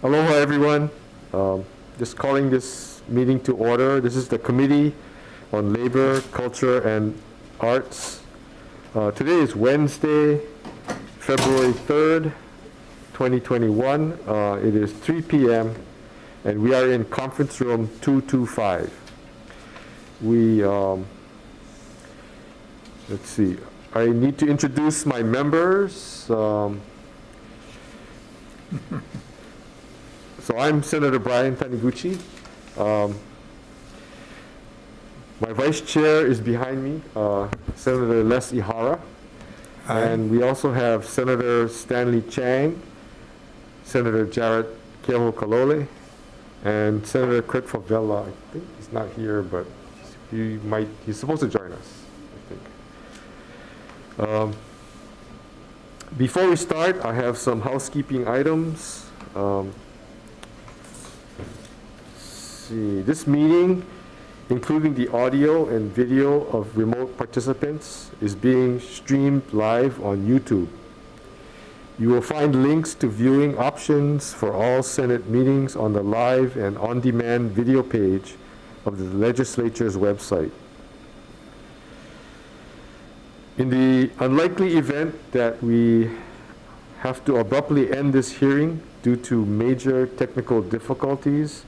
Aloha, everyone. Just calling this meeting to order. This is the Committee on Labor, Culture, and Arts. Today is Wednesday, February 3rd, 2021. It is 3 p.m. and we are in conference room 225. Let's see. I need to introduce my members. So I'm Senator Brian Taniguchi. My vice chair is behind me, Senator Les Ihara. Hi. And we also have Senator Stanley Chang, Senator Jarrett Kehoe-Kalole, and Senator Kurt Favela. I think he's not here, but he's supposed to join us, I think. Before we start, I have some housekeeping items. This meeting, including the audio and video of remote participants, is being streamed live on YouTube. You will find links to viewing options for all Senate meetings on the live and on-demand video page of the legislature's website. In the unlikely event that we have to abruptly end this hearing due to major technical difficulties,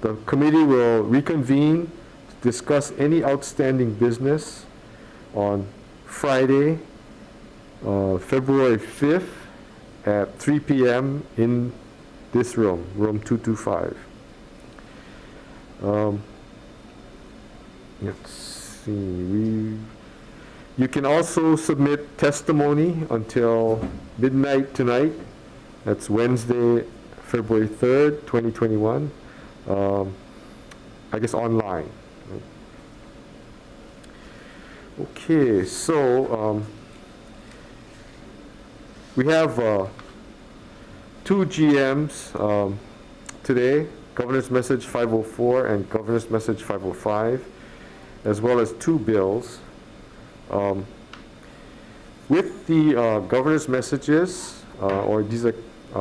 the committee will reconvene to discuss any outstanding business on Friday, February 5th at 3 p.m. in this room, room 225. Let's see. You can also submit testimony until midnight tonight. That's Wednesday, February 3rd, 2021. I guess online. Right? Okay, so we have two GMs today, Governor's Message 504 and Governor's Message 505, as well as two bills. With the Governor's Messages, or these are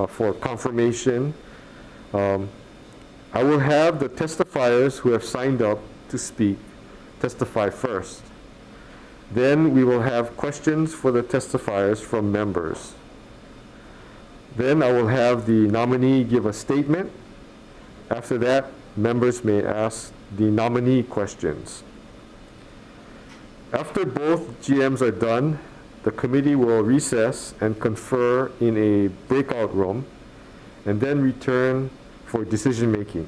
for confirmation, I will have the testifiers who have signed up to speak testify first. Then we will have questions for the testifiers from members. Then I will have the nominee give a statement. After that, members may ask the nominee questions. After both GMs are done, the committee will recess and confer in a breakout room and then return for decision making.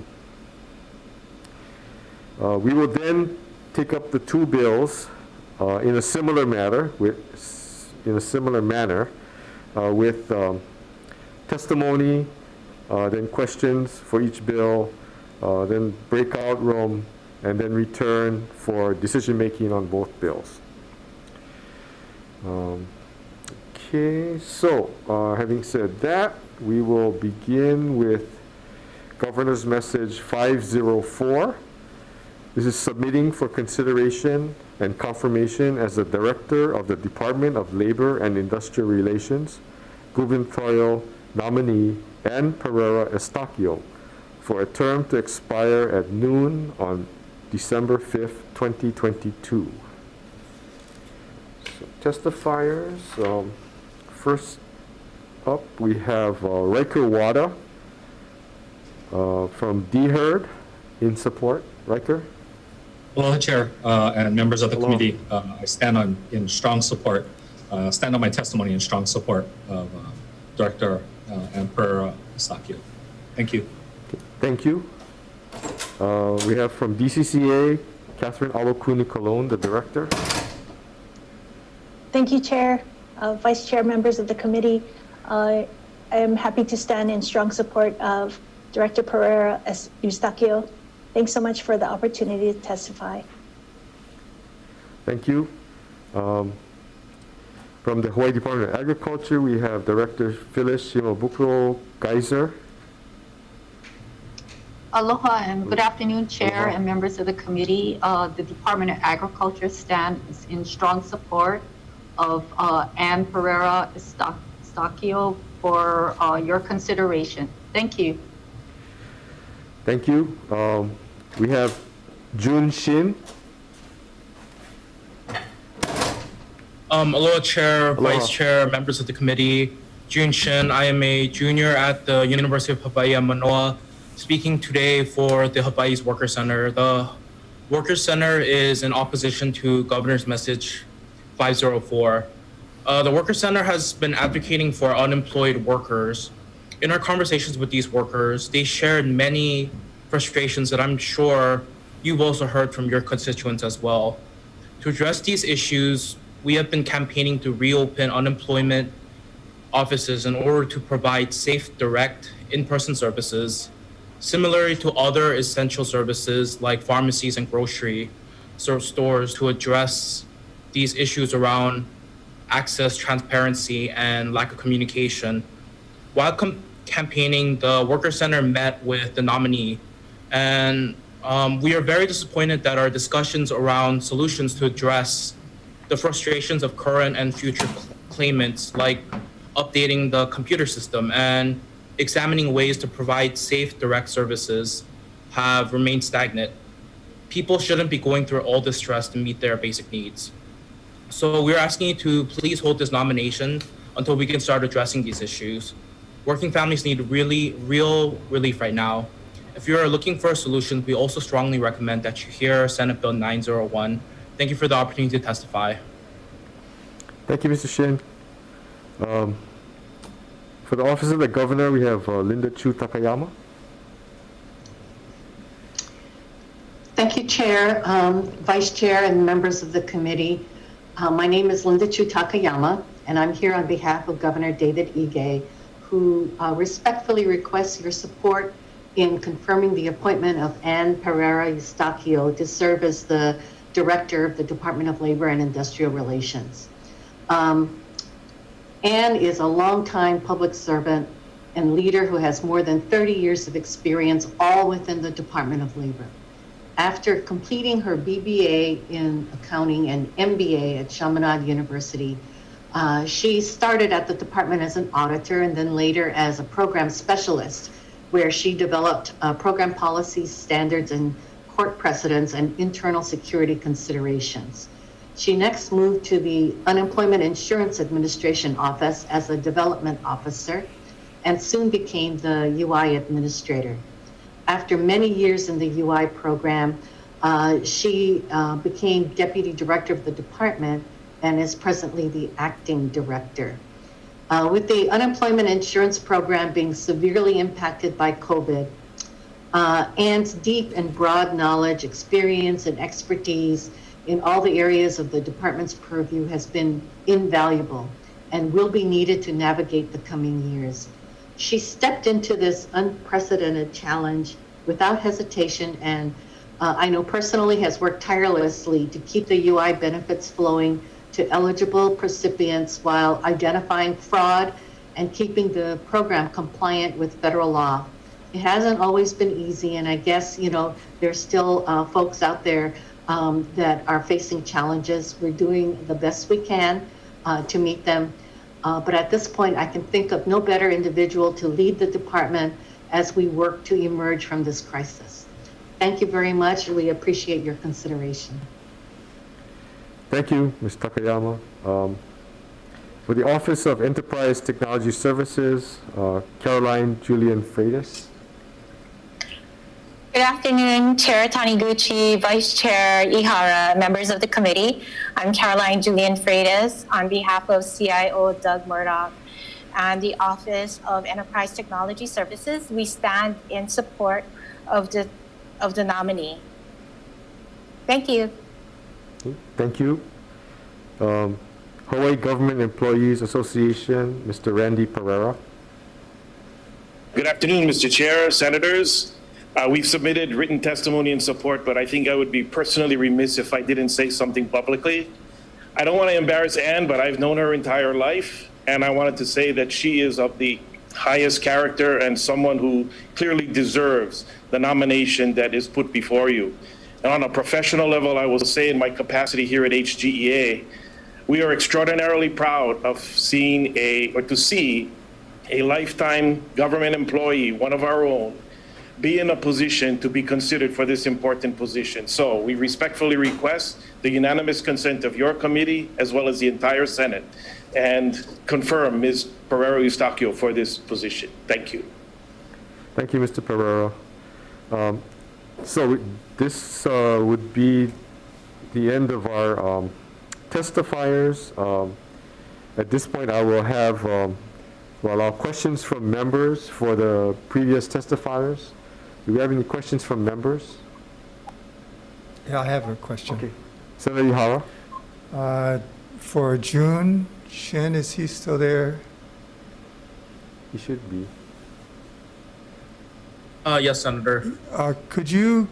We will then take up the two bills in a similar manner, with testimony, then questions for each bill, then breakout room, and then return for decision making on both bills. Okay, so having said that, we will begin with Governor's Message 504. This is submitting for consideration and confirmation as the Director of the Department of Labor and Industrial Relations, gubernatorial nominee, and Pereira Estakio, for a term to expire at noon on December 5th, 2022. So, testifiers, first up we have Riker Wada from DHERD in support. Riker? Hello, Chair and members of the Hello. committee. I stand on my testimony in strong support of Director and Pereira Estakio. Thank you. Thank you. We have from DCCA, Catherine Alokuni Colon, the Director. Thank you, Chair, Vice Chair, members of the committee. I am happy to stand in strong support of Director Pereira Estakio. Thanks so much for the opportunity to testify. Thank you. From the Hawaii Department of Agriculture, we have Director Phyllis Shimabukuro Geyser. Aloha and good afternoon, Chair Aloha. and members of the committee. The Department of Agriculture stands in strong support of Ann Pereira Estakio for your consideration. Thank you. Thank you. We have Jun Shin. Aloha, Chair, Aloha. Vice Chair, members of the committee. Jun Shin, I am a junior at the University of Hawaii at Manoa, speaking today for the Hawaii's Worker Center. The Worker Center is in opposition to Governor's Message 504. The Worker Center has been advocating for unemployed workers. In our conversations with these workers, they shared many frustrations that I'm sure you've also heard from your constituents as well. To address these issues, we have been campaigning to reopen unemployment offices in order to provide safe, direct, in-person services, similarly to other essential services like pharmacies and grocery stores, to address these issues around access, transparency, and lack of communication. While campaigning, the Worker Center met with the nominee, and we are very disappointed that our discussions around solutions to address the frustrations of current and future claimants, like updating the computer system and examining ways to provide safe, direct services, have remained stagnant. People shouldn't be going through all this stress to meet their basic needs. So we're asking you to please hold this nomination until we can start addressing these issues. Working families need real relief right now. If you're looking for a solution, we also strongly recommend that you hear Senate Bill 901. Thank you for the opportunity to testify. Thank you, Mr. Shin. For the Office of the Governor, we have Linda Chu Takayama. Thank you, Chair, Vice Chair, and members of the committee. My name is Linda Chu Takayama, and I'm here on behalf of Governor David Ige, who respectfully requests your support in confirming the appointment of Ann Pereira Estakio to serve as the Director of the Department of Labor and Industrial Relations. Ann is a longtime public servant and leader who has more than 30 years of experience, all within the Department of Labor. After completing her BBA in accounting and MBA at Chaminade University, she started at the department as an auditor and then later as a program specialist, where she developed program policies, standards, and court precedents and internal security considerations. She next moved to the Unemployment Insurance Administration Office as a development officer and soon became the UI administrator. After many years in the UI program, she became deputy director of the department and is presently the acting director. With the unemployment insurance program being severely impacted by COVID, Ann's deep and broad knowledge, experience, and expertise in all the areas of the department's purview has been invaluable and will be needed to navigate the coming years. She stepped into this unprecedented challenge without hesitation and I know personally has worked tirelessly to keep the UI benefits flowing to eligible recipients while identifying fraud and keeping the program compliant with federal law. It hasn't always been easy, and I guess, there's still folks out there that are facing challenges. We're doing the best we can to meet them. But at this point, I can think of no better individual to lead the department as we work to emerge from this crisis. Thank you very much. We appreciate your consideration. Thank you, Ms. Takayama. For the Office of Enterprise Technology Services, Caroline Julian Freitas. Good afternoon, Chair Taniguchi, Vice Chair Ihara, members of the committee. I'm Caroline Julian Freitas on behalf of CIO Doug Murdoch and the Office of Enterprise Technology Services. We stand in support of the nominee. Thank you. Thank you. Hawaii Government Employees Association, Mr. Randy Pereira. Good afternoon, Mr. Chair, Senators. We've submitted written testimony in support, but I think I would be personally remiss if I didn't say something publicly. I don't want to embarrass Ann, but I've known her entire life, and I wanted to say that she is of the highest character and someone who clearly deserves the nomination that is put before you. And on a professional level, I will say in my capacity here at HGEA, we are extraordinarily proud of to see a lifetime government employee, one of our own, be in a position to be considered for this important position. So we respectfully request the unanimous consent of your committee as well as the entire Senate and confirm Ms. Pereira Estakio for this position. Thank you. Thank you, Mr. Pereira. So this would be the end of our testifiers. At this point, I will have our questions from members for the previous testifiers. Do we have any questions from members? Yeah, I have a question. Okay. Senator Ihara? For June Shin, is he still there? He should be. Yes, Senator. Could you,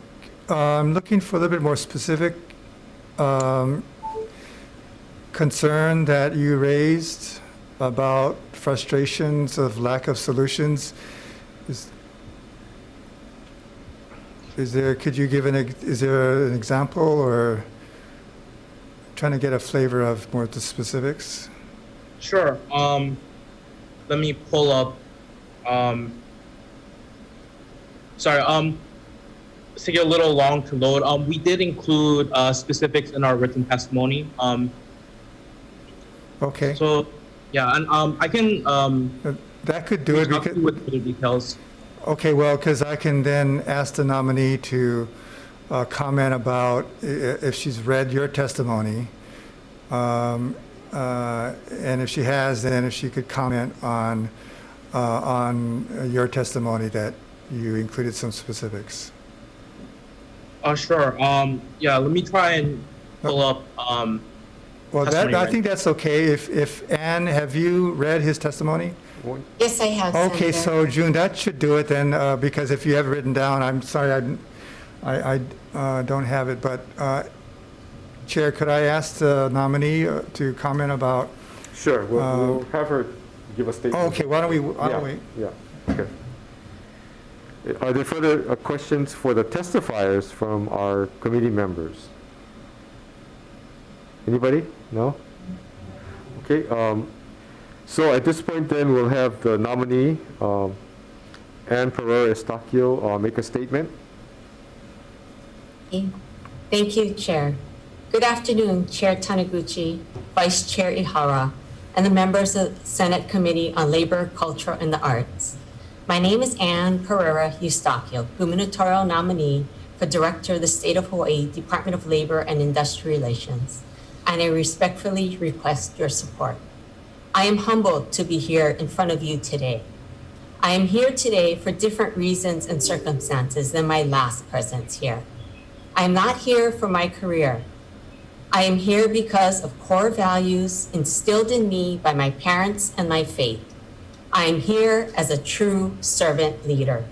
I'm looking for a little bit more specific concern that you raised about frustrations of lack of solutions. Is there, could you give is there an example, or trying to get a flavor of more of the specifics? Sure. Let me pull up. Sorry. It's taking a little long to load. We did include specifics in our written testimony. Okay. So, yeah, and I can that could do it. talk with the details. Okay, well, because I can then ask the nominee to comment about if she's read your testimony, and if she has, then if she could comment on your testimony that you included some specifics. Sure. Yeah, let me try and pull up. Well, I think that's okay. If Anne, have you read his testimony? Yes, I have. Okay, Senator. so June, that should do it then, because if you have it written down, I'm sorry, I don't have it, but Chair, could I ask the nominee to comment about? Sure, we'll have her give a statement. Okay, why don't we? Yeah, okay. Are there further questions for the testifiers from our committee members? Anybody? No? Okay, so at this point then, we'll have the nominee, Anne Pereira Estakio, make a statement. Thank you, Chair. Good afternoon, Chair Taniguchi, Vice Chair Ihara, and the members of the Senate Committee on Labor, Culture, and the Arts. My name is Anne Pereira Estakio, gubernatorial nominee for Director of the State of Hawaii Department of Labor and Industrial Relations, and I respectfully request your support. I am humbled to be here in front of you today. I am here today for different reasons and circumstances than my last presence here. I am not here for my career. I am here because of core values instilled in me by my parents and my faith. I am here as a true servant leader.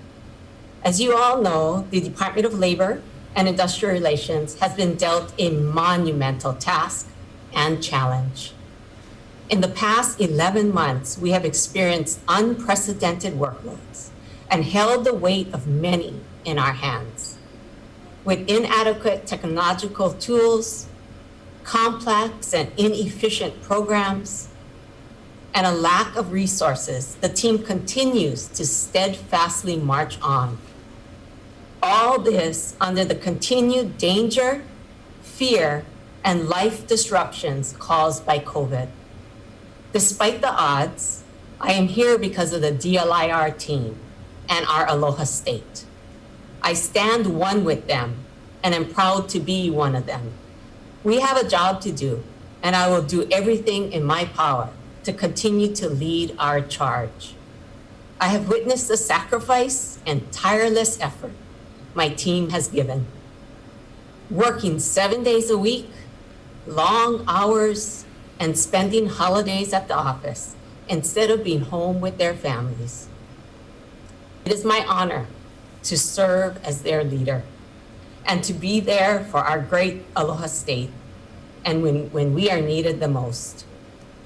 As you all know, the Department of Labor and Industrial Relations has been dealt a monumental task and challenge. In the past 11 months, we have experienced unprecedented workloads and held the weight of many in our hands. With inadequate technological tools, complex and inefficient programs, and a lack of resources, the team continues to steadfastly march on. All this under the continued danger, fear, and life disruptions caused by COVID. Despite the odds, I am here because of the DLIR team and our Aloha State. I stand one with them and am proud to be one of them. We have a job to do, and I will do everything in my power to continue to lead our charge. I have witnessed the sacrifice and tireless effort my team has given. Working 7 days a week, long hours, and spending holidays at the office instead of being home with their families. It is my honor to serve as their leader and to be there for our great Aloha State and when we are needed the most.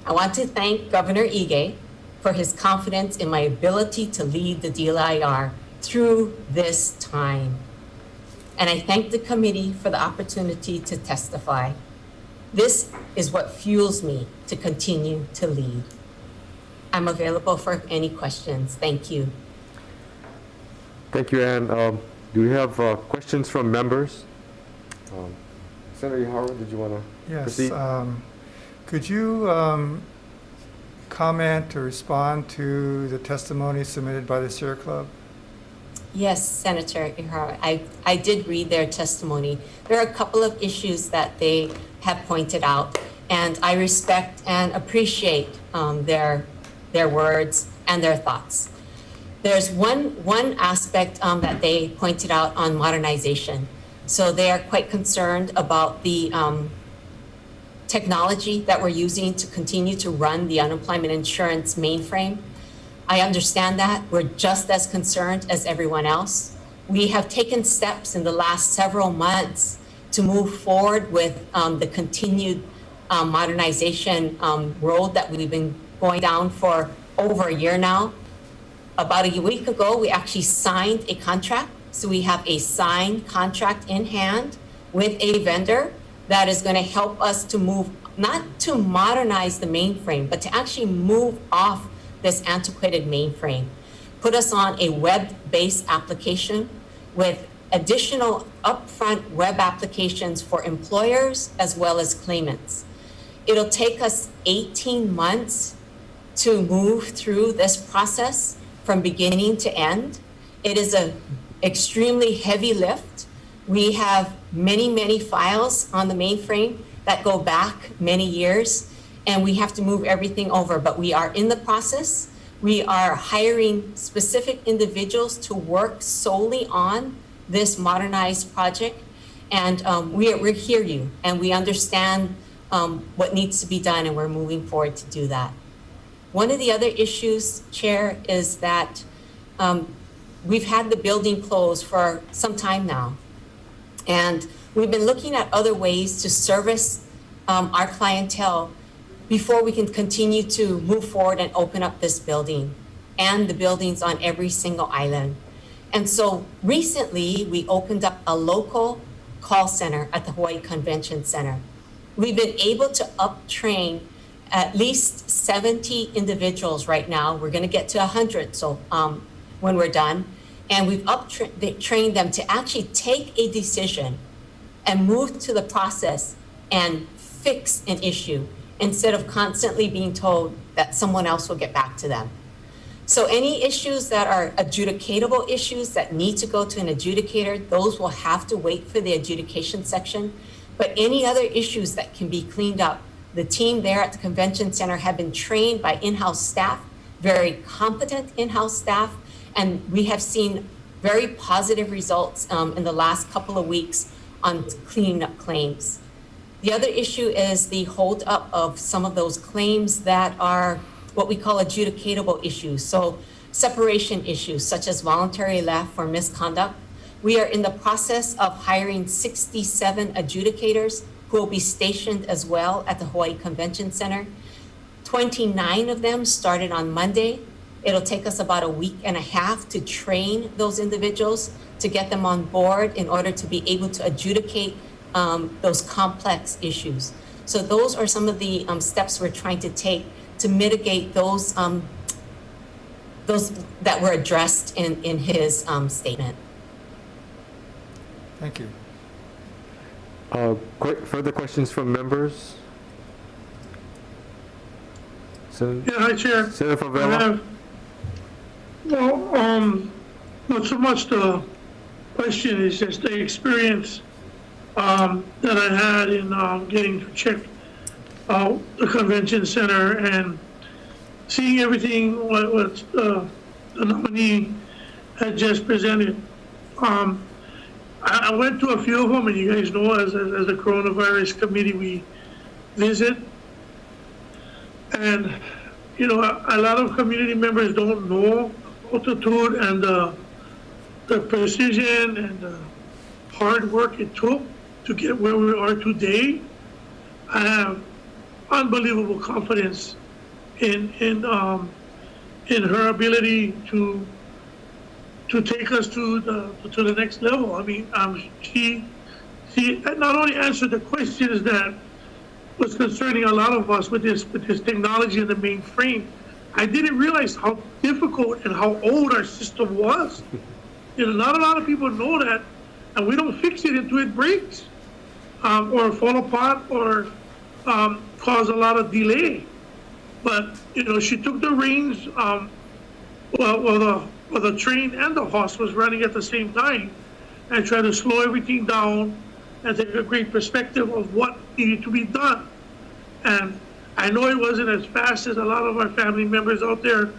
I want to thank Governor Ige for his confidence in my ability to lead the DLIR through this time. And I thank the committee for the opportunity to testify. This is what fuels me to continue to lead. I'm available for any questions. Thank you. Thank you, Ann. Do we have questions from members? Senator Ihara, did you want to Yes. proceed? Could you comment or respond to the testimony submitted by the Sierra Club? Yes, Senator Ihara, I did read their testimony. There are a couple of issues that they have pointed out, and I respect and appreciate their words and their thoughts. There's one aspect that they pointed out on modernization. So they are quite concerned about the technology that we're using to continue to run the unemployment insurance mainframe. I understand that. We're just as concerned as everyone else. We have taken steps in the last several months to move forward with the continued modernization road that we've been going down for over a year now. About a week ago, we actually signed a contract. So we have a signed contract in hand with a vendor that is going to help us to move, not to modernize the mainframe, but to actually move off this antiquated mainframe, put us on a web-based application with additional upfront web applications for employers as well as claimants. It'll take us 18 months to move through this process from beginning to end. It is an extremely heavy lift. We have many files on the mainframe that go back many years, and we have to move everything over, but we are in the process. We are hiring specific individuals to work solely on this modernized project, and we hear you, and we understand what needs to be done, and we're moving forward to do that. One of the other issues, Chair, is that we've had the building closed for some time now, and we've been looking at other ways to service our clientele before we can continue to move forward and open up this building and the buildings on every single island. And so recently, we opened up a local call center at the Hawai'i Convention Center. We've been able to up-train at least 70 individuals right now. We're gonna get to 100 so when we're done. And we've trained them to actually take a decision and move to the process and fix an issue instead of constantly being told that someone else will get back to them. So any issues that are adjudicatable issues that need to go to an adjudicator, those will have to wait for the adjudication section. But any other issues that can be cleaned up, the team there at the convention center have been trained by in-house staff, very competent in-house staff, and we have seen very positive results in the last couple of weeks on cleaning up claims. The other issue is the hold up of some of those claims that are what we call adjudicatable issues. So separation issues such as voluntary left or misconduct. We are in the process of hiring 67 adjudicators who will be stationed as well at the Hawai'i Convention Center. 29 of them started on Monday. It'll take us about a week and a half to train those individuals to get them on board in order to be able to adjudicate those complex issues. So those are some of the steps we're trying to take to mitigate those that were addressed in his statement. Thank you. Further questions from members? Yeah, hi, Chair. Senator Favela? Not so much the question, is just the experience that I had in getting to check out the convention center and seeing everything what the nominee had just presented. I went to a few of them, and you guys know, as the coronavirus committee, we visit. And, you know, a lot of community members don't know altitude and the precision and the hard work it took to get where we are today. I have unbelievable confidence in her ability to take us to the next level. I mean, she not only answered the questions that was concerning a lot of us with this technology in the mainframe, I didn't realize how difficult and how old our system was. Not a lot of people know that, and we don't fix it until it breaks, or fall apart, or cause a lot of delay. But she took the reins. The train and the horse was running at the same time, and tried to slow everything down and take a great perspective of what needed to be done. And I know it wasn't as fast as a lot of our family members out there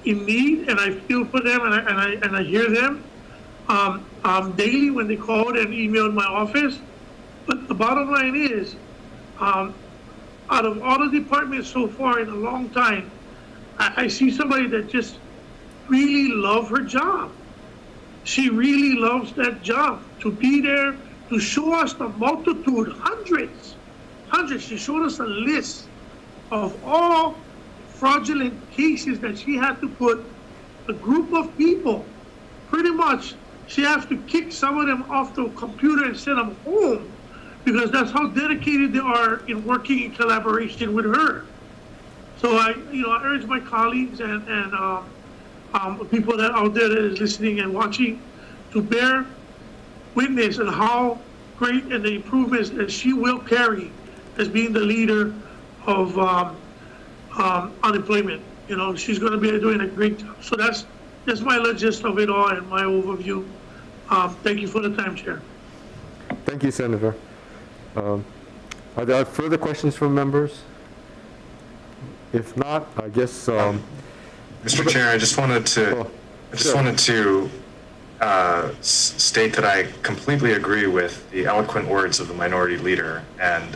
in need, and I feel for them, and I hear them daily when they called and emailed my office. But the bottom line is, out of all the departments so far in a long time, I see somebody that just really loves her job. She really loves that job, to be there, to show us the multitude, hundreds. She showed us a list of all fraudulent cases that she had to put a group of people. Pretty much, she has to kick some of them off the computer and send them home, because that's how dedicated they are in working in collaboration with her. So I urge my colleagues and people that out there that is listening and watching to bear witness on how great and the improvements that she will carry as being the leader of unemployment. She's going to be doing a great job. So that's my gist of it all and my overview. Thank you for the time, Chair. Thank you, Senator. Are there further questions from members? If not, I guess. Mr. Chair, I just wanted to state that I completely agree with the eloquent words of the minority leader. And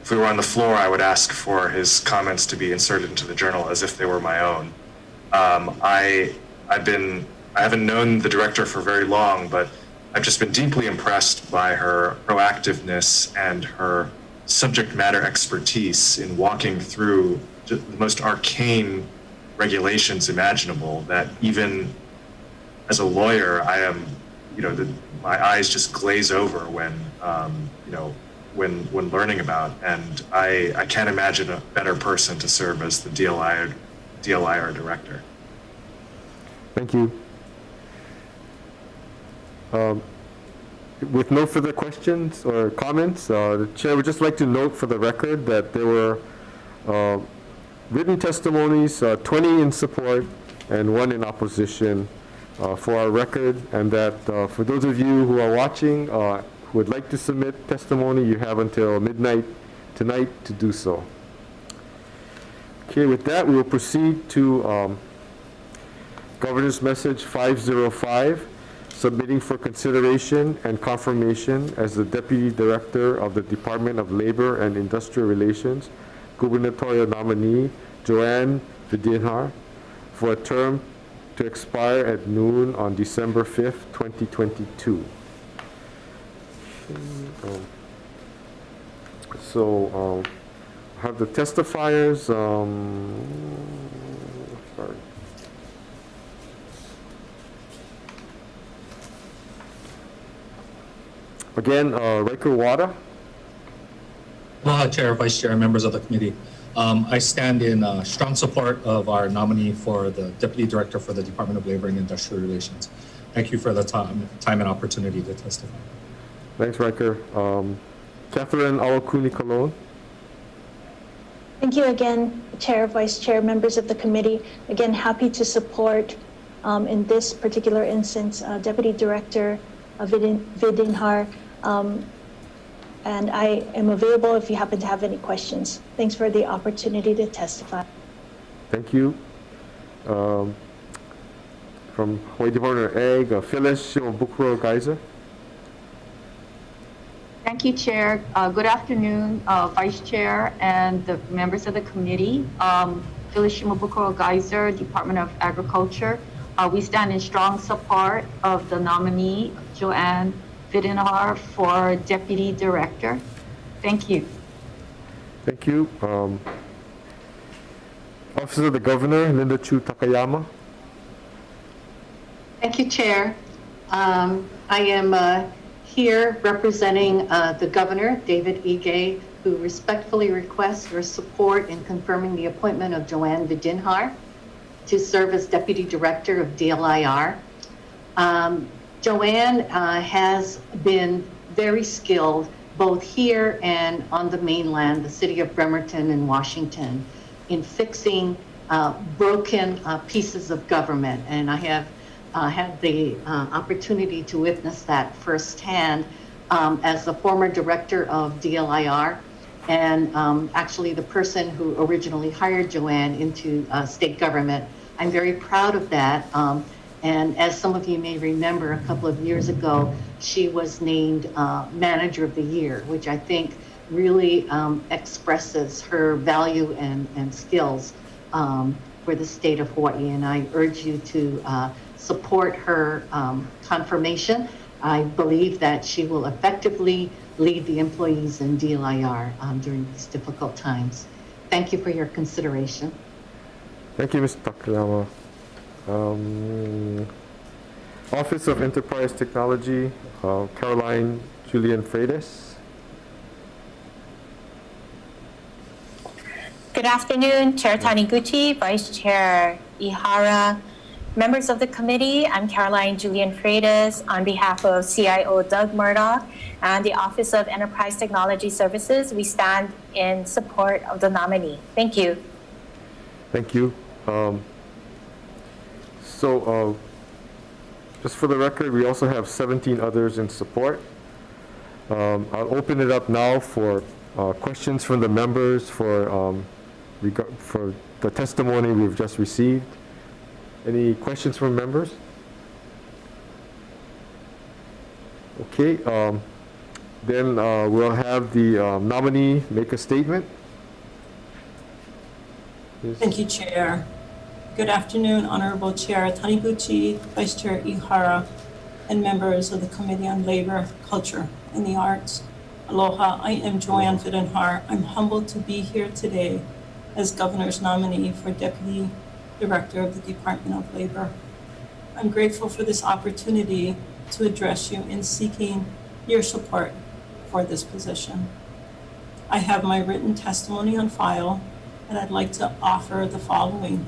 if we were on the floor, I would ask for his comments to be inserted into the journal as if they were my own. I haven't known the director for very long, but I've just been deeply impressed by her proactiveness and her subject matter expertise in walking through the most arcane regulations imaginable, that even as a lawyer, I am, my eyes just glaze over when learning about, and I can't imagine a better person to serve as the DLIR director. Thank you. With no further questions or comments, the chair would just like to note for the record that there were written testimonies, 20 in support and 1 in opposition for our record, and that for those of you who are watching who would like to submit testimony, you have until midnight tonight to do so. Okay, with that, we will proceed to Governor's Message 505, submitting for consideration and confirmation as the Deputy Director of the Department of Labor and Industrial Relations, gubernatorial nominee Joanne Videnhar, for a term to expire at noon on December 5th, 2022. Have the testifiers, sorry. Again, Riker Wada. Aloha, Chair, Vice Chair, members of the committee. I stand in strong support of our nominee for the Deputy Director for the Department of Labor and Industrial Relations. Thank you for the time and opportunity to testify. Thanks, Riker. Catherine Awakuni-Colon. Thank you again, Chair, Vice Chair, members of the committee. Again, happy to support, in this particular instance, Deputy Director Videnhar. And I am available if you happen to have any questions. Thanks for the opportunity to testify. Thank you. From Hawai'i Department of Ag, Phyllis Shimabukuro-Geiser. Thank you, Chair. Good afternoon, Vice Chair and the members of the committee. Phyllis Shimabukuro-Geiser, Department of Agriculture. We stand in strong support of the nominee, Joanne Videnhar, for Deputy Director. Thank you. Thank you. Office of the Governor, Linda Chu Takayama. Thank you, Chair. I am here representing the Governor, David Ige, who respectfully requests your support in confirming the appointment of Joanne Videnhar to serve as Deputy Director of DLIR. Joanne has been very skilled both here and on the mainland, the city of Bremerton and Washington, in fixing broken pieces of government. And I have had the opportunity to witness that firsthand as the former director of DLIR and actually the person who originally hired Joanne into state government. I'm very proud of that. And as some of you may remember, a couple of years ago, she was named Manager of the Year, which I think really expresses her value and skills for the state of Hawaii. And I urge you to support her confirmation. I believe that she will effectively lead the employees in DLIR during these difficult times. Thank you for your consideration. Thank you, Ms. Takayama. Office of Enterprise Technology, Caroline Julian Freitas. Good afternoon, Chair Taniguchi, Vice Chair Ihara, members of the committee. I'm Caroline Julian Freitas on behalf of CIO Doug Murdoch and the Office of Enterprise Technology Services. We stand in support of the nominee. Thank you. Thank you. Just for the record, we also have 17 others in support. I'll open it up now for questions from the members for the testimony we've just received. Any questions from members? Okay, then we'll have the nominee make a statement. Thank you, Chair. Good afternoon, Honorable Chair Taniguchi, Vice Chair Ihara, and members of the Committee on Labor, Culture, and the Arts. Aloha, I am Joanne Videnhar. I'm humbled to be here today as Governor's nominee for Deputy Director of the Department of Labor. I'm grateful for this opportunity to address you in seeking your support for this position. I have my written testimony on file, and I'd like to offer the following.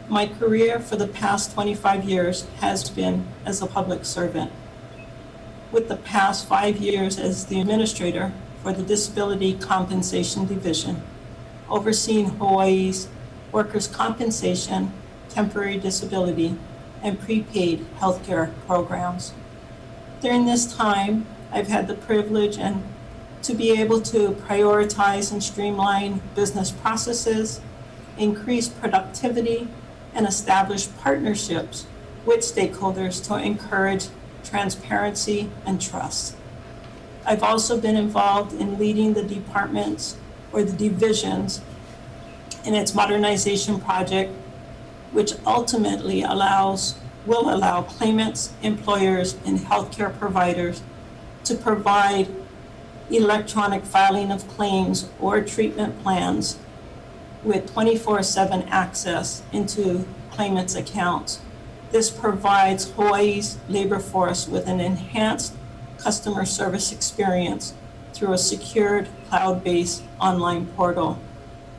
My career for the past 25 years has been as a public servant, with the past 5 years as the administrator for the Disability Compensation Division, overseeing Hawaii's workers' compensation, temporary disability, and prepaid healthcare programs. During this time, I've had the privilege and to be able to prioritize and streamline business processes, increase productivity, and establish partnerships with stakeholders to encourage transparency and trust. I've also been involved in leading the departments or the divisions in its modernization project, which ultimately will allow claimants, employers, and healthcare providers to provide electronic filing of claims or treatment plans with 24/7 access into claimants' accounts. This provides Hawaii's labor force with an enhanced customer service experience through a secured cloud-based online portal.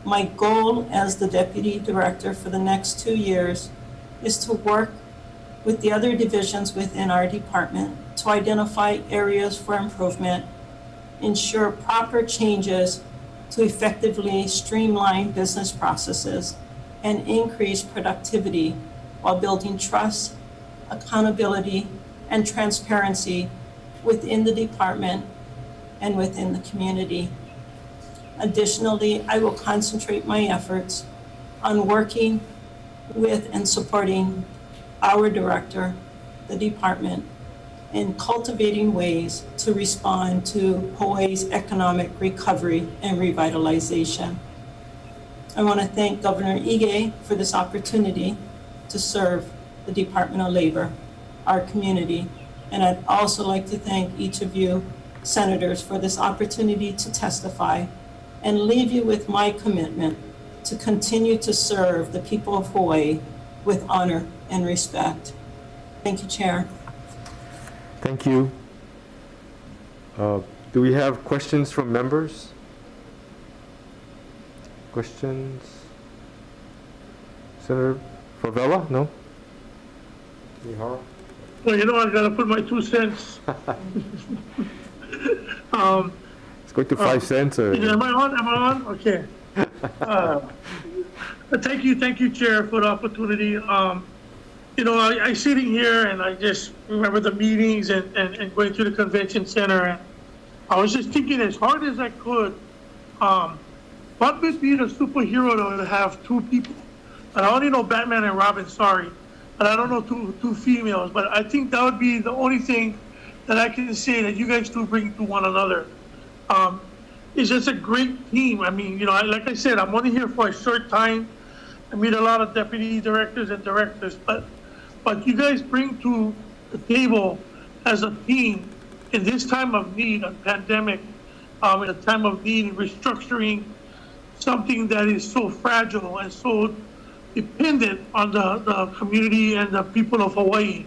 My goal as the Deputy Director for the next 2 years is to work with the other divisions within our department to identify areas for improvement, ensure proper changes to effectively streamline business processes, and increase productivity while building trust, accountability, and transparency within the department and within the community. Additionally, I will concentrate my efforts on working with and supporting our director, the department, in cultivating ways to respond to Hawaii's economic recovery and revitalization. I want to thank Governor Ige for this opportunity to serve the Department of Labor, our community, and I'd also like to thank each of you senators for this opportunity to testify and leave you with my commitment to continue to serve the people of Hawaii with honor and respect. Thank you, Chair. Thank you. Do we have questions from members? Questions? Senator Favela? No? Ihara? Well, you know, I gotta put my 2 cents. It's going to 5 cents. Am I on? Am I on? Okay. Thank you, Chair, for the opportunity. You know, I sitting here and I just remember the meetings and going to the convention center. And I was just thinking as hard as I could, what would be the superhero to have 2 people? And I only know Batman and Robin, sorry. And I don't know two females, but I think that would be the only thing that I can say that you guys 2 bring to one another. It's just a great team. I mean, you know, like I said, I'm only here for a short time. I meet a lot of deputy directors and directors, but you guys bring to the table as a team in this time of need, a pandemic, in a time of need, restructuring something that is so fragile and so dependent on the community and the people of Hawaii.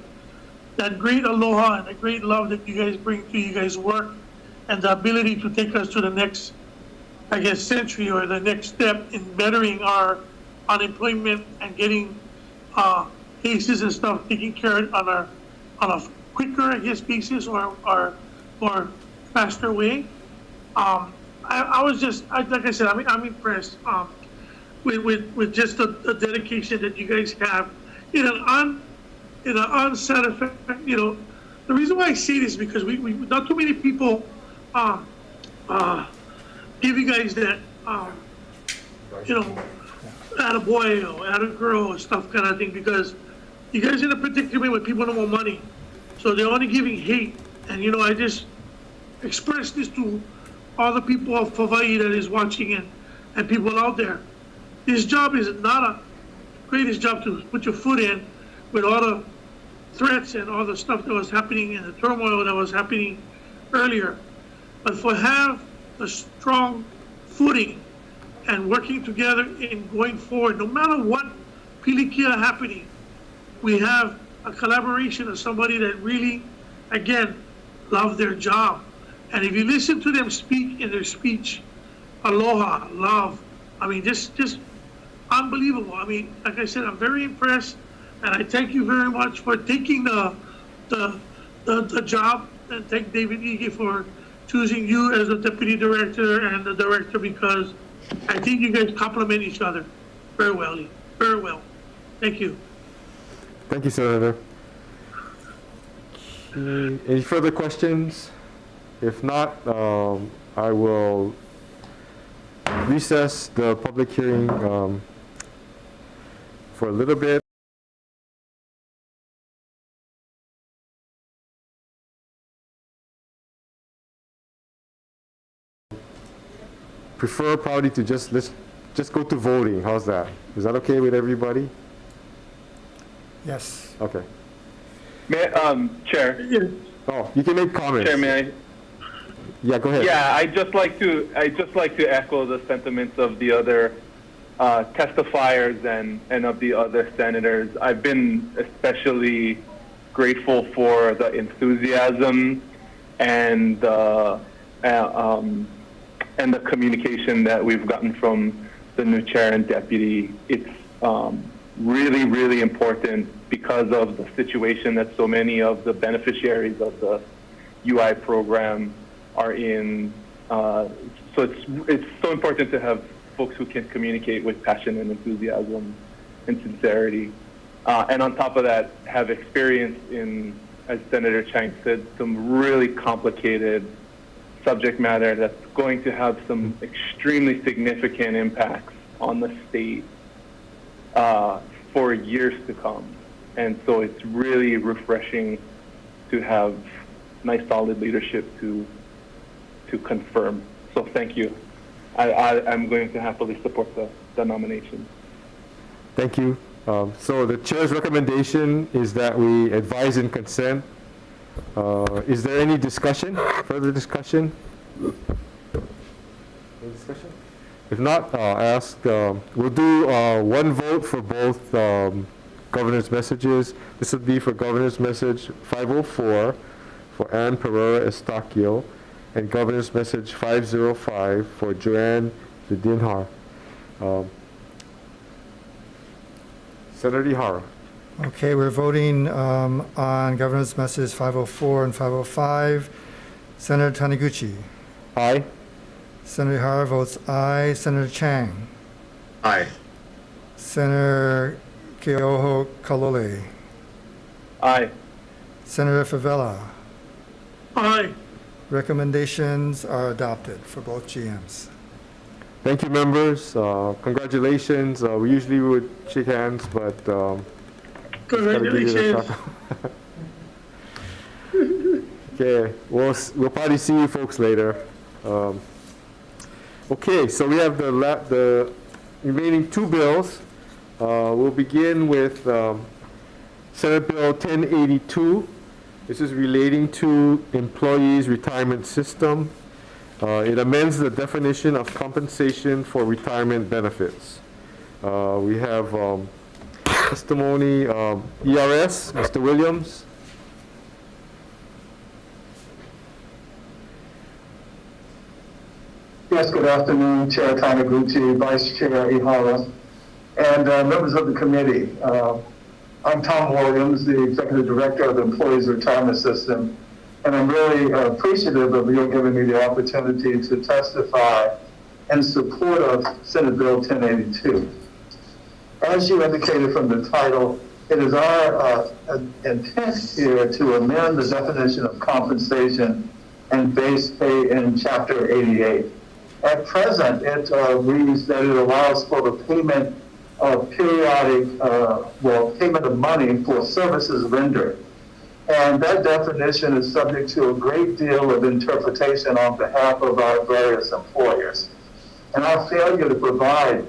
That great aloha and the great love that you guys bring to you guys' work and the ability to take us to the next, I guess, century or the next step in bettering our unemployment and getting cases and stuff taken care of on a quicker, I guess, basis or faster way. I was just, like I said, I'm impressed with just the dedication that you guys have in an unsatisfactory, you know. The reason why I say this is because we not too many people give you guys that, you know, add a boy or add a girl or stuff kind of thing, because you guys are in a predicament with people no more money. So they're only giving hate. And, you know, I just express this to all the people of Hawaii that is watching and people out there. This job is not a greatest job to put your foot in with all the threats and all the stuff that was happening and the turmoil that was happening earlier. But for have a strong footing and working together in going forward, no matter what pilikia happening, we have a collaboration of somebody that really, again, love their job. And if you listen to them speak in their speech, aloha, love, I mean, just unbelievable. I mean, like I said, I'm very impressed, and I thank you very much for taking the job, and thank David Ige for choosing you as the deputy director and the director, because I think you guys complement each other very well. Very well. Thank you. Thank you, Senator. Any further questions? If not, I will recess the public hearing for a little bit. Prefer probably to let's just go to voting. How's that? Is that okay with everybody? Yes. Okay. Chair. Oh, you can make comments. Chair, may I? Yeah, go ahead. Yeah, I just like to echo the sentiments of the other testifiers and of the other senators. I've been especially grateful for the enthusiasm and the communication that we've gotten from the new chair and deputy. It's really, really important because of the situation that so many of the beneficiaries of the UI program are in. So it's so important to have folks who can communicate with passion and enthusiasm and sincerity. And on top of that, have experience in, as Senator Chang said, some really complicated subject matter that's going to have some extremely significant impacts on the state for years to come. And so it's really refreshing to have nice, solid leadership to confirm. So thank you. I'm going to happily support the nomination. Thank you. So the chair's recommendation is that we advise and consent. Is there any discussion, further discussion? Any discussion? If not, I'll ask, we'll do one vote for both governor's messages. This would be for governor's message 504 for Ann Pereira Estakio, and governor's message 505 for Joanne Videnhar. Senator Ihara. Okay, we're voting on Governor's Message 504 and 505. Senator Taniguchi. Aye. Senator Ihara votes aye. Senator Chang. Aye. Senator Keoho Kalole. Aye. Senator Favela. Aye. Recommendations are adopted for both GMs. Thank you, members. Congratulations. We usually would shake hands, but Congratulations. okay, we'll probably see you folks later. Okay, so we have the remaining two bills. We'll begin with Senate Bill 1082. This is relating to employees' retirement system. It amends the definition of compensation for retirement benefits. We have testimony, ERS, Mr. Williams. Yes, good afternoon, Chair Taniguchi, Vice Chair Ihara, and members of the committee. I'm Tom Williams, the Executive Director of the Employees Retirement System, and I'm really appreciative of you giving me the opportunity to testify in support of Senate Bill 1082. As you indicated from the title, it is our intent here to amend the definition of compensation and base pay in Chapter 88. At present, it reads that it allows for the payment of periodic, payment of money for services rendered. And that definition is subject to a great deal of interpretation on behalf of our various employers. And our failure to provide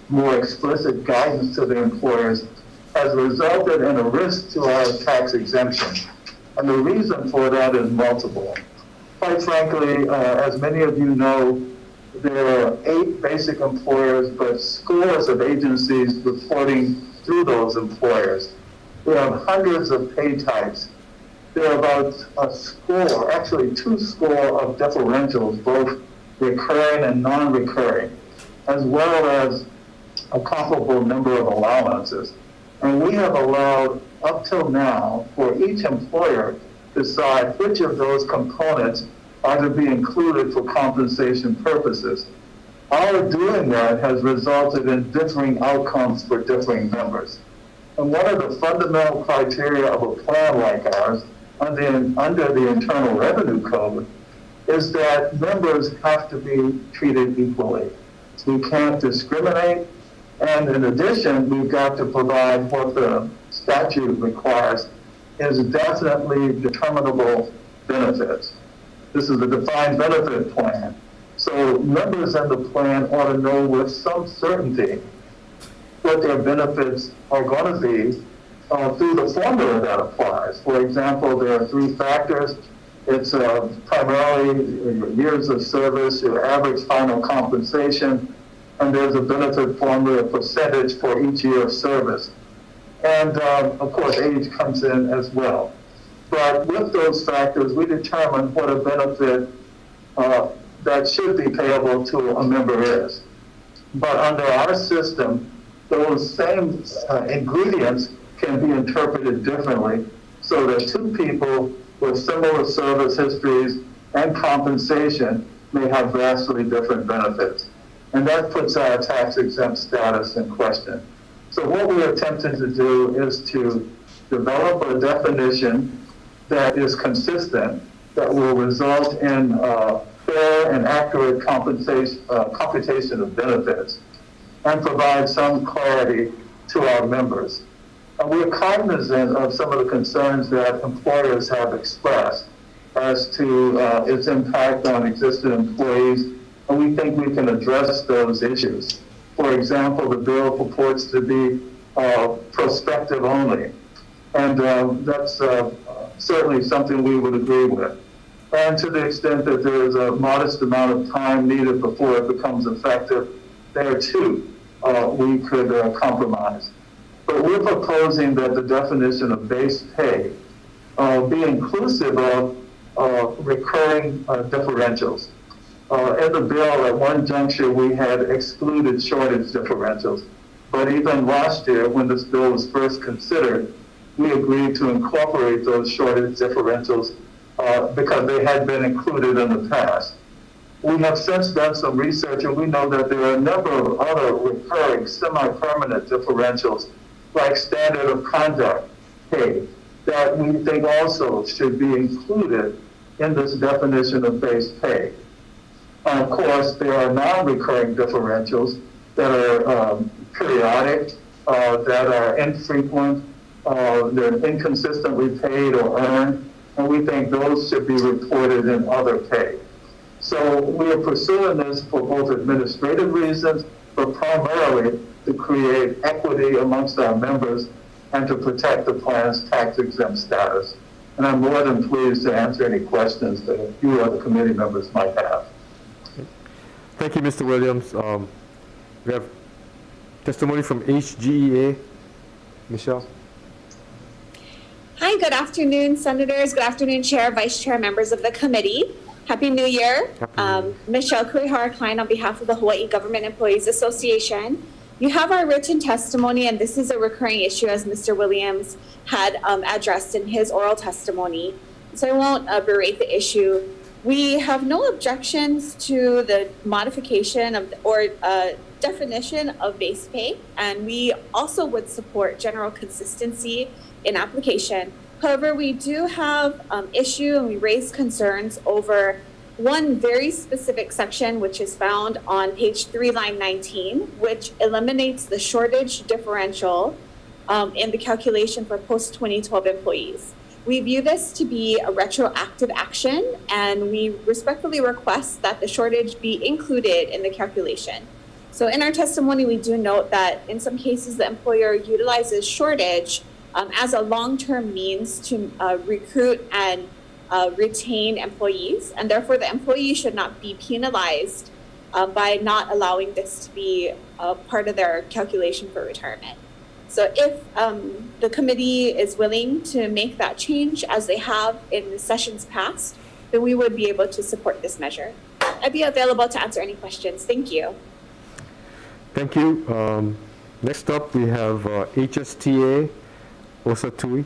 more explicit guidance to the employers has resulted in a risk to our tax exemption. And the reason for that is multiple. Quite frankly, as many of you know, there are 8 basic employers, but scores of agencies reporting through those employers. We have hundreds of pay types. There are about a score, actually 2 score of differentials, both recurring and non-recurring, as well as a comparable number of allowances. And we have allowed, up till now, for each employer to decide which of those components are to be included for compensation purposes. Our doing that has resulted in differing outcomes for differing members. And one of the fundamental criteria of a plan like ours under the Internal Revenue Code is that members have to be treated equally. We can't discriminate, and in addition, we've got to provide what the statute requires is definitely determinable benefits. This is a defined benefit plan. So members in the plan ought to know with some certainty what their benefits are going to be through the formula that applies. For example, there are 3 factors. It's primarily your years of service, your average final compensation, and there's a benefit formula percentage for each year of service. And of course, age comes in as well. But with those factors, we determine what a benefit that should be payable to a member is. But under our system, those same ingredients can be interpreted differently so that 2 people with similar service histories and compensation may have vastly different benefits. And that puts our tax exempt status in question. So what we're attempting to do is to develop a definition that is consistent, that will result in fair and accurate computation of benefits and provide some clarity to our members. And we're cognizant of some of the concerns that employers have expressed as to its impact on existing employees, and we think we can address those issues. For example, the bill purports to be prospective only, and that's certainly something we would agree with. And to the extent that there is a modest amount of time needed before it becomes effective, there too, we could compromise. But we're proposing that the definition of base pay be inclusive of recurring differentials. In the bill, at one juncture, we had excluded shortage differentials. But even last year, when this bill was first considered, we agreed to incorporate those shortage differentials because they had been included in the past. We have since done some research, and we know that there are a number of other recurring semi-permanent differentials, like standard of conduct pay, that we think also should be included in this definition of base pay. Of course, there are non-recurring differentials that are periodic, that are infrequent, they're inconsistently paid or earned, and we think those should be reported in other pay. So we are pursuing this for both administrative reasons, but primarily to create equity amongst our members and to protect the plan's tax-exempt status. And I'm more than pleased to answer any questions that you or the committee members might have. Thank you, Mr. Williams. We have testimony from HGEA. Michelle. Hi, good afternoon, Senators. Good afternoon, Chair, Vice Chair, members of the committee. Happy New Year. Michelle Kurihara-Klein on behalf of the Hawaii Government Employees Association. You have our written testimony, and this is a recurring issue as Mr. Williams had addressed in his oral testimony. So I won't berate the issue. We have no objections to the modification of or definition of base pay, and we also would support general consistency in application. However, we do have issue and we raise concerns over one very specific section, which is found on page 3, line 19, which eliminates the shortage differential in the calculation for post-2012 employees. We view this to be a retroactive action, and we respectfully request that the shortage be included in the calculation. So in our testimony, we do note that in some cases, the employer utilizes shortage as a long-term means to recruit and retain employees, and therefore the employee should not be penalized by not allowing this to be part of their calculation for retirement. So if the committee is willing to make that change as they have in the sessions past, then we would be able to support this measure. I'd be available to answer any questions. Thank you. Thank you. Next up, we have HSTA, Osatui.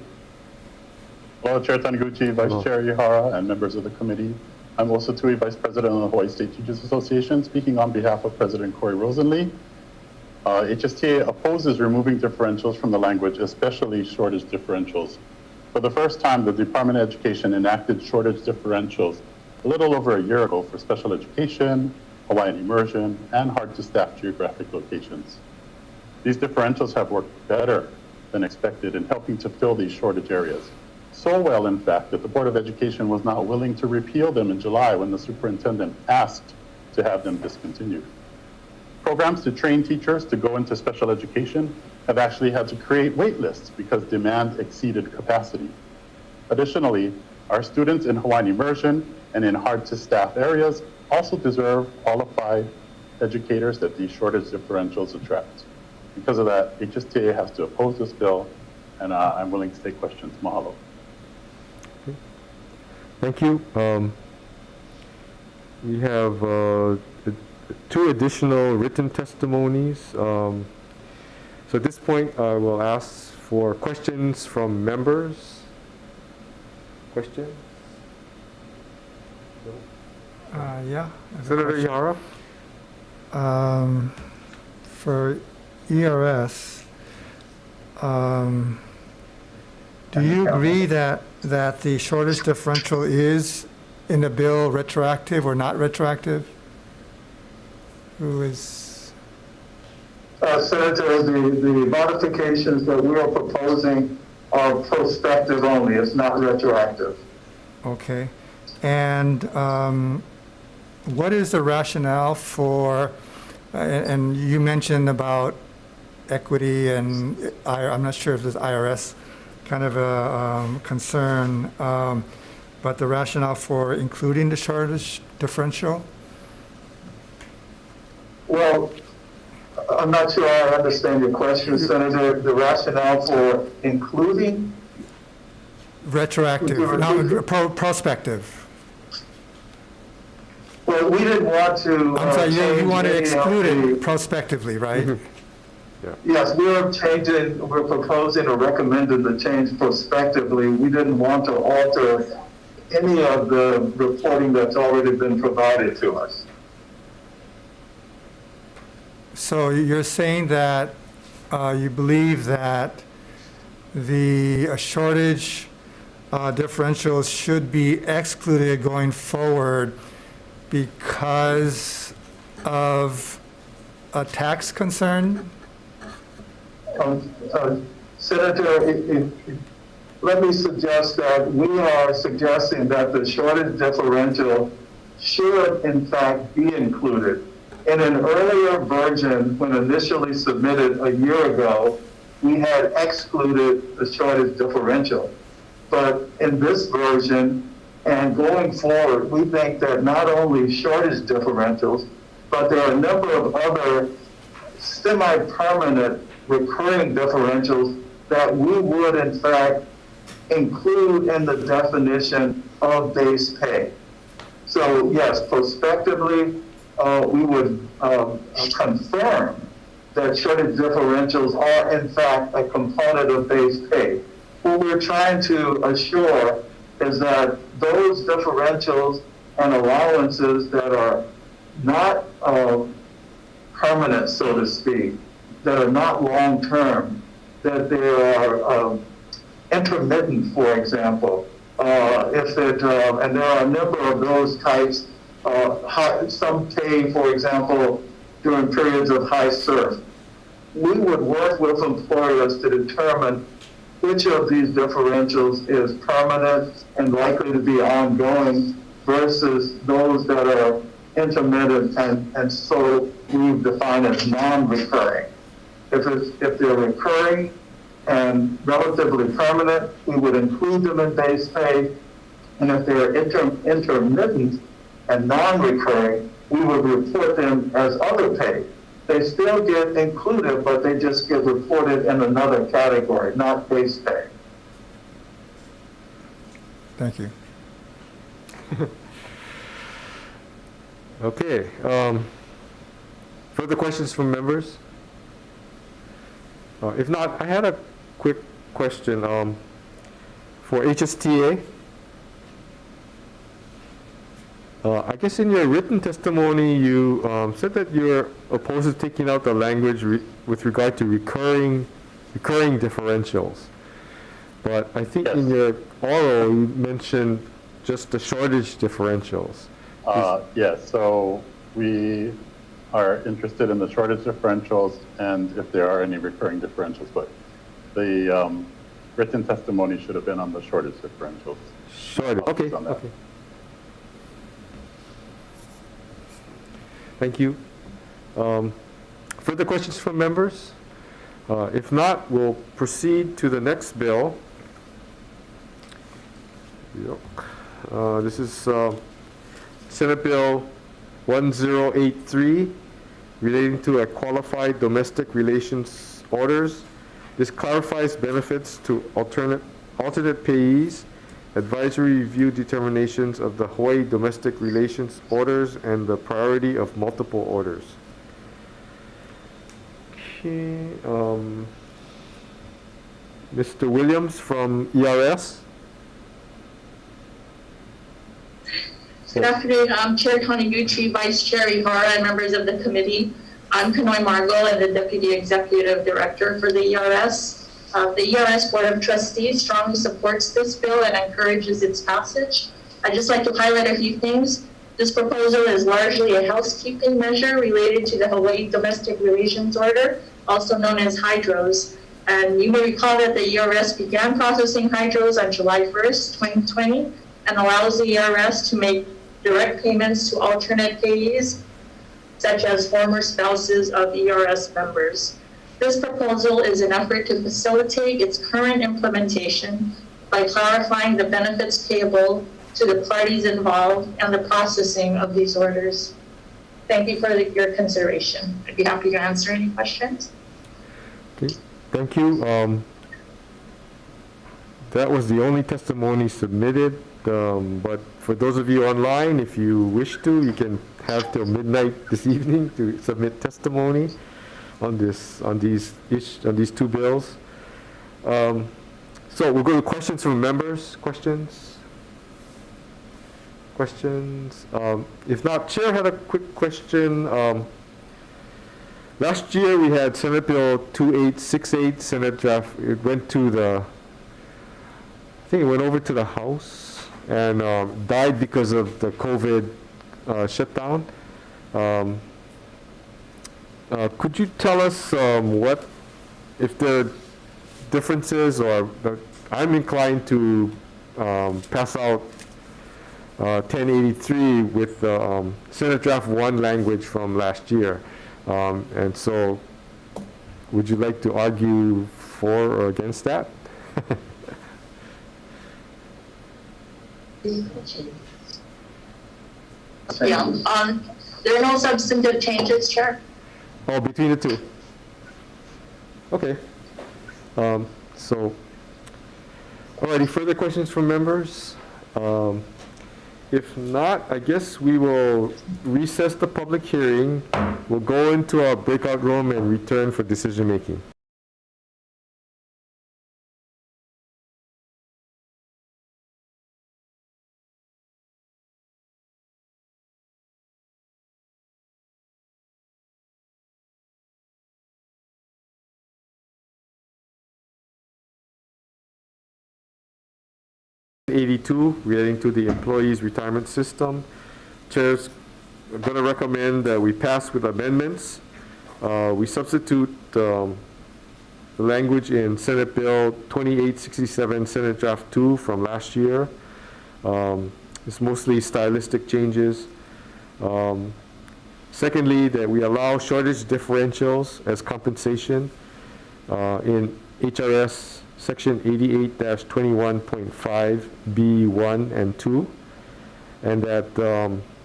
Hello, Chair Taniguchi, Vice Chair Ihara, and members of the committee. I'm Osatui, Vice President of the Hawaii State Teachers Association, speaking on behalf of President Corey Rosenlee. HSTA opposes removing differentials from the language, especially shortage differentials. For the first time, the Department of Education enacted shortage differentials a little over a year ago for special education, Hawaiian immersion, and hard-to-staff geographic locations. These differentials have worked better than expected in helping to fill these shortage areas. So well, in fact, that the Board of Education was not willing to repeal them in July when the superintendent asked to have them discontinued. Programs to train teachers to go into special education have actually had to create wait lists because demand exceeded capacity. Additionally, our students in Hawaiian immersion and in hard-to-staff areas also deserve qualified educators that these shortage differentials attract. Because of that, HSTA has to oppose this bill, and I'm willing to take questions. Mahalo. Okay. Thank you. We have 2 additional written testimonies. So at this point, I will ask for questions from members. Questions? Yeah. Senator Ihara? For ERS, do you agree that the shortage differential is in the bill retroactive or not retroactive? Who is? Senator, the modifications that we are proposing are prospective only. It's not retroactive. Okay. And what is the rationale for, and you mentioned about equity, and I'm not sure if there's IRS kind of a concern, but the rationale for including the shortage differential? Well, I'm not sure I understand your question, Senator. The rationale for including? Retroactive, no, prospective. Well, we didn't want to. I'm sorry, you want to exclude it prospectively, right? Yeah. Yes, we're proposing or recommending the change prospectively. We didn't want to alter any of the reporting that's already been provided to us. So you're saying that you believe that the shortage differentials should be excluded going forward because of a tax concern? Senator, let me suggest that we are suggesting that the shortage differential should in fact be included. In an earlier version, when initially submitted a year ago, we had excluded the shortage differential. But in this version, and going forward, we think that not only shortage differentials, but there are a number of other semi-permanent recurring differentials that we would in fact include in the definition of base pay. So yes, prospectively, we would confirm that shortage differentials are in fact a component of base pay. What we're trying to assure is that those differentials and allowances that are not permanent, so to speak, that are not long-term, that they are intermittent, for example. And there are a number of those types. Some pay, for example, during periods of high surf. We would work with employers to determine which of these differentials is permanent and likely to be ongoing versus those that are intermittent and so we define as non-recurring. If they're recurring and relatively permanent, we would include them in base pay. And if they're intermittent and non-recurring, we would report them as other pay. They still get included, but they just get reported in another category, not base pay. Thank you. Okay. Further questions from members? If not, I had a quick question for HSTA. I guess in your written testimony, you said that you're opposed to taking out the language with regard to recurring differentials. But I think in your oral, you mentioned just the shortage differentials. Yes, so we are interested in the shortage differentials and if there are any recurring differentials, but the written testimony should have been on the shortage differentials. Shortage, okay, okay. Thank you. Further questions from members? If not, we'll proceed to the next bill. This is Senate Bill 1083, relating to a qualified domestic relations orders. This clarifies benefits to alternate payees, advisory review determinations of the Hawaii domestic relations orders, and the priority of multiple orders. Okay, Mr. Williams from ERS. Good afternoon, Chair Taniguchi, Vice Chair Ihara, and members of the committee. I'm Kanoi Margo, and the Deputy Executive Director for the ERS. The ERS Board of Trustees strongly supports this bill and encourages its passage. I'd just like to highlight a few things. This proposal is largely a housekeeping measure related to the Hawaii Domestic Relations Order, also known as hydros. And you may recall that the ERS began processing hydros on July 1st, 2020, and allows the ERS to make direct payments to alternate payees, such as former spouses of ERS members. This proposal is an effort to facilitate its current implementation by clarifying the benefits payable to the parties involved and the processing of these orders. Thank you for your consideration. I'd be happy to answer any questions. Okay, thank you. That was the only testimony submitted, but for those of you online, if you wish to, you can have till midnight this evening to submit testimony. on these two bills. So we'll go to questions from members. Questions? If not, Chair had a quick question. Last year we had Senate Bill 2868, Senate draft. It went to I think it went over to the House and died because of the COVID shutdown. Could you tell us what, if there are differences, or I'm inclined to pass out 1083 with the Senate Draft 1 language from last year. And so would you like to argue for or against that? Yeah, there are no substantive changes, Chair. Oh, between the two. Okay. So, alrighty, further questions from members? If not, I guess we will recess the public hearing. We'll go into our breakout room and return for decision making. '82 relating to the employees' retirement system. Chair's going to recommend that we pass with amendments. We substitute the language in Senate Bill 2867, Senate Draft 2 from last year. It's mostly stylistic changes. Secondly, that we allow shortage differentials as compensation in HRS Section 88-21.5 B1 and 2, and that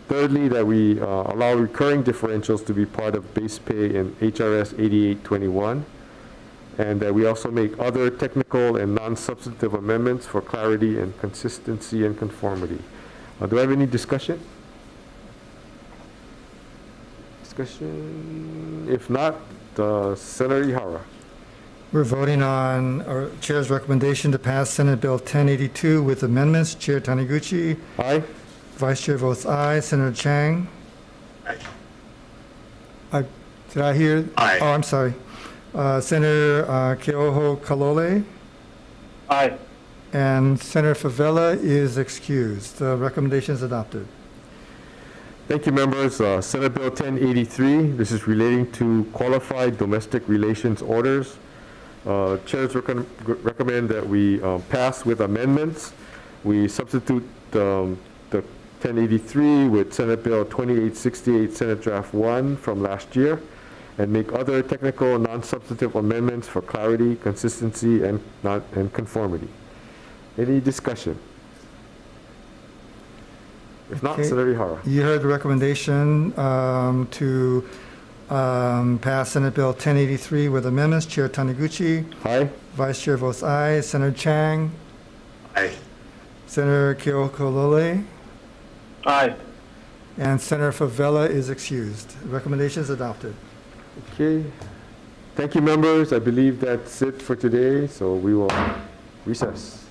thirdly, that we allow recurring differentials to be part of base pay in HRS 8821, and that we also make other technical and non-substantive amendments for clarity and consistency and conformity. Do I have any discussion? If not, Senator Ihara. We're voting on our Chair's recommendation to pass Senate Bill 1082 with amendments. Chair Taniguchi. Aye. Vice Chair votes aye. Senator Chang. Aye. Did I hear? Aye. Oh, I'm sorry. Senator Keoho Kalole. Aye. And Senator Favela is excused. The recommendation is adopted. Thank you, members. Senate Bill 1083, this is relating to qualified domestic relations orders. Chairs recommend that we pass with amendments. We substitute the 1083 with Senate Bill 2868, Senate Draft 1 from last year, and make other technical non-substantive amendments for clarity, consistency, and conformity. Any discussion? If not, Senator Ihara. You heard the recommendation to pass Senate Bill 1083 with amendments. Chair Taniguchi. Aye. Vice Chair votes aye. Senator Chang. Aye. Senator Keoho Kalole. Aye. And Senator Favela is excused. The recommendation is adopted. Okay. Thank you, members. I believe that's it for today, so we will recess.